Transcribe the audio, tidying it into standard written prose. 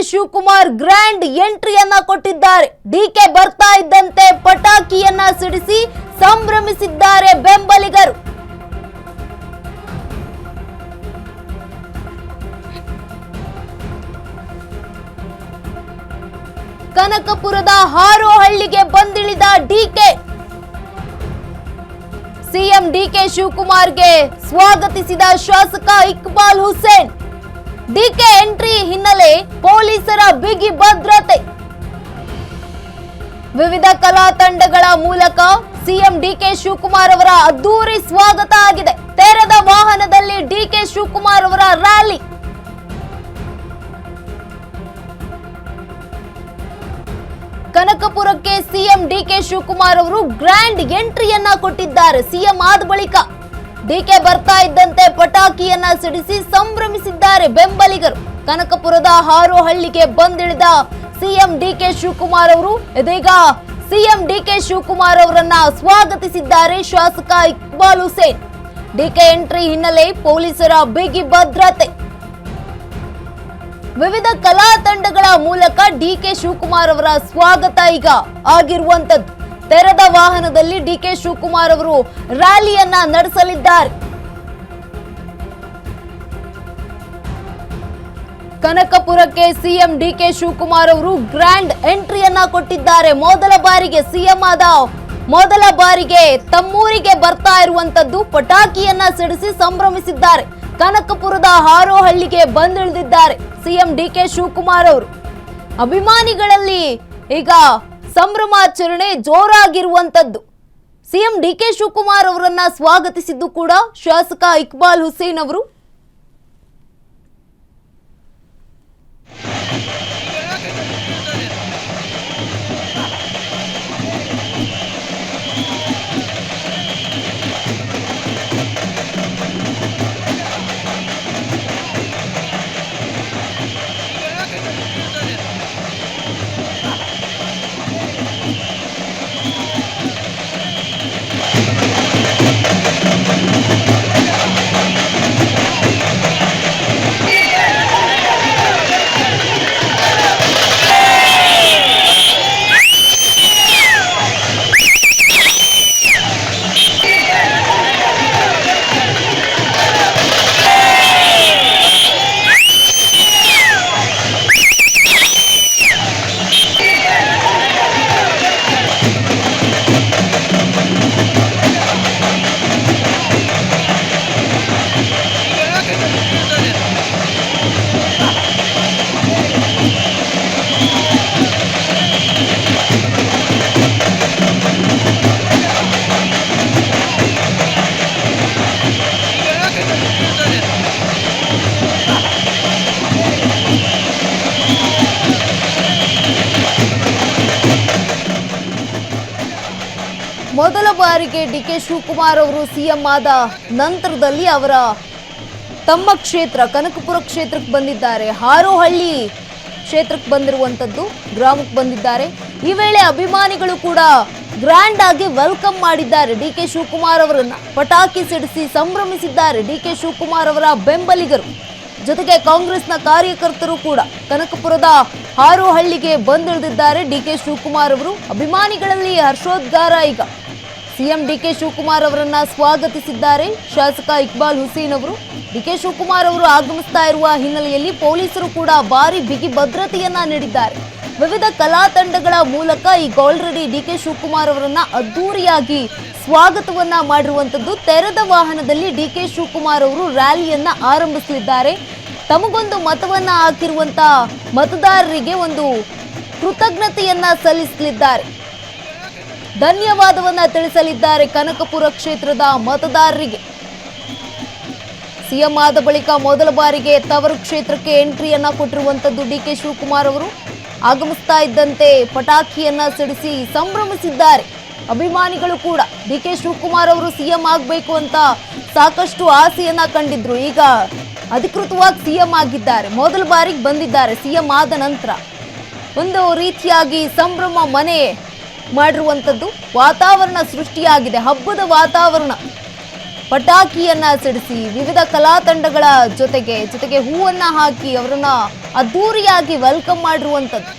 Shivakumar grand ಎಂಟ್ರಿಯನ್ನ ಕೊಟ್ಟಿದ್ದಾರೆ. DK ಬರ್ತಾ ಇದ್ದಂತೆ ಪಟಾಕಿಯನ್ನ ಸಿಡಿಸಿ ಸಂಭ್ರಮಿಸಿದ್ದಾರೆ ಬೆಂಬಲಿಗರು. ಕನಕಪುರದ ಹಾರೋಹಳ್ಳಿಗೆ ಬಂದಿಳಿದ ಡಿಕೆ. ಸಿಎಂ ಡಿಕೆ ಶಿವಕುಮಾರ್ಗೆ ಸ್ವಾಗತಿಸಿದ ಶಾಸಕ ಇಕ್ಬಾಲ್ ಹುಸೇನ್. ಡಿಕೆ ಎಂಟ್ರಿ ಹಿನ್ನೆಲೆ ಪೊಲೀಸರ ಬಿಗಿ ಭದ್ರತೆ. ವಿವಿಧ ಕಲಾ ತಂಡಗಳ ಮೂಲಕ ಸಿಎಂ ಡಿಕೆ ಶಿವಕುಮಾರ್ ಅವರ ಅದ್ದೂರಿ ಸ್ವಾಗತ ಆಗಿದೆ. ತೆರೆದ ವಾಹನದಲ್ಲಿ ಡಿಕೆ ಶಿವಕುಮಾರ್ ಅವರ ರ್ಯಾಲಿ. ಕನಕಪುರಕ್ಕೆ ಸಿಎಂ ಡಿಕೆ ಶಿವಕುಮಾರ್ ಅವರು ಗ್ರ್ಯಾಂಡ್ ಎಂಟ್ರಿಯನ್ನ ಕೊಟ್ಟಿದ್ದಾರೆ. ಸಿಎಂ ಆದ ಬಳಿಕ ಡಿಕೆ ಬರ್ತಾ ಇದ್ದಂತೆ ಪಟಾಕಿಯನ್ನ ಸಿಡಿಸಿ ಸಂಭ್ರಮಿಸಿದ್ದಾರೆ ಬೆಂಬಲಿಗರು. ಕನಕಪುರದ ಹಾರೋಹಳ್ಳಿಗೆ ಬಂದಿಳಿದ ಸಿಎಂ ಡಿಕೆ ಶಿವಕುಮಾರ್ ಅವರು ಇದೀಗ ಸಿಎಂ ಡಿಕೆ ಶಿವಕುಮಾರ್ ಅವರನ್ನ ಸ್ವಾಗತಿಸಿದ್ದಾರೆ ಶಾಸಕ ಇಕ್ಬಾಲ್ ಹುಸೇನ್. ಡಿಕೆ ಎಂಟ್ರಿ ಹಿನ್ನೆಲೆ ಪೊಲೀಸರ ಬಿಗಿ ಭದ್ರತೆ. ವಿವಿಧ ಕಲಾ ತಂಡಗಳ ಮೂಲಕ ಡಿಕೆ ಶಿವಕುಮಾರ್ ಅವರ ಸ್ವಾಗತ ಈಗ ಆಗಿರುವಂತದ್ದು. ತೆರೆದ ವಾಹನದಲ್ಲಿ ಡಿಕೆ ಶಿವಕುಮಾರ್ ಅವರು ರ್ಯಾಲಿಯನ್ನ ನಡೆಸಲಿದ್ದಾರೆ. ಕನಕಪುರಕ್ಕೆ ಸಿಎಂ ಡಿಕೆ ಶಿವಕುಮಾರ್ ಅವರು ಗ್ರ್ಯಾಂಡ್ ಎಂಟ್ರಿಯನ್ನ ಕೊಟ್ಟಿದ್ದಾರೆ. ಮೊದಲ ಬಾರಿಗೆ ತಮ್ಮೂರಿಗೆ ಬರ್ತಾ ಇರುವಂತದ್ದು. ಪಟಾಕಿಯನ್ನ ಸಿಡಿಸಿ ಸಂಭ್ರಮಿಸಿದ್ದಾರೆ. ಕನಕಪುರದ ಹಾರೋಹಳ್ಳಿಗೆ ಬಂದಿಳಿದಿದ್ದಾರೆ ಸಿಎಂ ಡಿಕೆ ಶಿವಕುಮಾರ್ ಅವರು. ಅಭಿಮಾನಿಗಳಲ್ಲಿ ಈಗ ಸಂಭ್ರಮಾಚರಣೆ ಜೋರಾಗಿರುವಂತದ್ದು. ಸಿಎಂ ಡಿಕೆ ಶಿವಕುಮಾರ್ ಅವರನ್ನ ಸ್ವಾಗತಿಸಿದ್ದು ಕೂಡ ಶಾಸಕ ಇಕ್ಬಾಲ್ ಹುಸೇನ್ ಅವರು. ಮೊದಲ ಬಾರಿಗೆ ಡಿಕೆ ಶಿವಕುಮಾರ್ ಅವರು ಸಿಎಂ ಆದ ನಂತರದಲ್ಲಿ ಅವರ ತಮ್ಮ ಕ್ಷೇತ್ರ ಕನಕಪುರ ಕ್ಷೇತ್ರಕ್ಕೆ ಬಂದಿದ್ದಾರೆ. ಹಾರೋಹಳ್ಳಿ ಕ್ಷೇತ್ರಕ್ಕೆ ಬಂದಿರುವಂತದ್ದು, ಗ್ರಾಮಕ್ಕೆ ಬಂದಿದ್ದಾರೆ. ಈ ವೇಳೆ ಅಭಿಮಾನಿಗಳು ಕೂಡ ಗ್ರ್ಯಾಂಡ್ ಆಗಿ ವೆಲ್ಕಮ್ ಮಾಡಿದ್ದಾರೆ ಡಿಕೆ ಶಿವಕುಮಾರ್ ಅವರನ್ನ. ಪಟಾಕಿ ಸಿಡಿಸಿ ಸಂಭ್ರಮಿಸಿದ್ದಾರೆ ಡಿಕೆ ಶಿವಕುಮಾರ್ ಅವರ ಬೆಂಬಲಿಗರು. ಜೊತೆಗೆ ಕಾಂಗ್ರೆಸ್ನ ಕಾರ್ಯಕರ್ತರು ಕೂಡ ಕನಕಪುರದ ಹಾರೋಹಳ್ಳಿಗೆ ಬಂದಿಳಿದಿದ್ದಾರೆ ಡಿಕೆ ಶಿವಕುಮಾರ್ ಅವರು. ಅಭಿಮಾನಿಗಳಲ್ಲಿ ಹರ್ಷೋದ್ಗಾರ. ಈಗ ಸಿಎಂ ಡಿಕೆ ಶಿವಕುಮಾರ್ ಅವರನ್ನ ಸ್ವಾಗತಿಸಿದ್ದಾರೆ ಶಾಸಕ ಇಕ್ಬಾಲ್ ಹುಸೇನ್ ಅವರು. ಡಿಕೆ ಶಿವಕುಮಾರ್ ಅವರು ಆಗಮಿಸ್ತಾ ಇರುವ ಹಿನ್ನೆಲೆಯಲ್ಲಿ ಪೊಲೀಸರು ಕೂಡ ಭಾರಿ ಬಿಗಿ ಭದ್ರತೆಯನ್ನ ನೀಡಿದ್ದಾರೆ. ವಿವಿಧ ಕಲಾ ತಂಡಗಳ ಮೂಲಕ ಈಗ ಆಲ್ರೆಡಿ ಡಿಕೆ ಶಿವಕುಮಾರ್ ಅವರನ್ನ ಅದ್ದೂರಿಯಾಗಿ ಸ್ವಾಗತವನ್ನ ಮಾಡಿರುವಂತದ್ದು. ತೆರೆದ ವಾಹನದಲ್ಲಿ ಡಿಕೆ ಶಿವಕುಮಾರ್ ಅವರು ರ್ಯಾಲಿಯನ್ನ ಆರಂಭಿಸಲಿದ್ದಾರೆ. ತಮಗೊಂದು ಮತವನ್ನ ಹಾಕಿರುವಂತ ಮತದಾರರಿಗೆ ಒಂದು ಕೃತಜ್ಞತೆಯನ್ನ ಸಲ್ಲಿಸಲಿದ್ದಾರೆ. ಧನ್ಯವಾದವನ್ನ ತಿಳಿಸಲಿದ್ದಾರೆ ಕನಕಪುರ ಕ್ಷೇತ್ರದ ಮತದಾರರಿಗೆ. ಸಿಎಂ ಆದ ಬಳಿಕ ಮೊದಲ ಬಾರಿಗೆ ತವರು ಕ್ಷೇತ್ರಕ್ಕೆ ಎಂಟ್ರಿಯನ್ನ ಕೊಟ್ಟಿರುವಂತದ್ದು ಡಿಕೆ ಶಿವಕುಮಾರ್ ಅವರು. ಆಗಮಿಸ್ತಾ ಇದ್ದಂತೆ ಪಟಾಕಿಯನ್ನ ಸಿಡಿಸಿ ಸಂಭ್ರಮಿಸಿದ್ದಾರೆ ಅಭಿಮಾನಿಗಳು ಕೂಡ. ಡಿಕೆ ಶಿವಕುಮಾರ್ ಅವರು ಸಿಎಂ ಆಗಬೇಕು ಅಂತ ಸಾಕಷ್ಟು ಆಸೆಯನ್ನ ಕಂಡಿದ್ರು. ಈಗ ಅಧಿಕೃತವಾಗಿ ಸಿಎಂ ಆಗಿದ್ದಾರೆ. ಮೊದಲ ಬಾರಿಗೆ ಬಂದಿದ್ದಾರೆ ಸಿಎಂ ಆದ ನಂತರ. ಒಂದು ರೀತಿಯಾಗಿ ಸಂಭ್ರಮ ಮನೆ ಮಾಡಿರುವಂತದ್ದು ವಾತಾವರಣ ಸೃಷ್ಟಿಯಾಗಿದೆ. ಹಬ್ಬದ ವಾತಾವರಣ ಪಟಾಕಿಯನ್ನ ಸಿಡಿಸಿ ವಿವಿಧ ಕಲಾ ತಂಡಗಳ ಜೊತೆಗೆ ಹೂವನ್ನ ಹಾಕಿ ಅವರನ್ನ ಅದ್ದೂರಿಯಾಗಿ ವೆಲ್ಕಮ್ ಮಾಡಿರುವಂಥದ್ದು.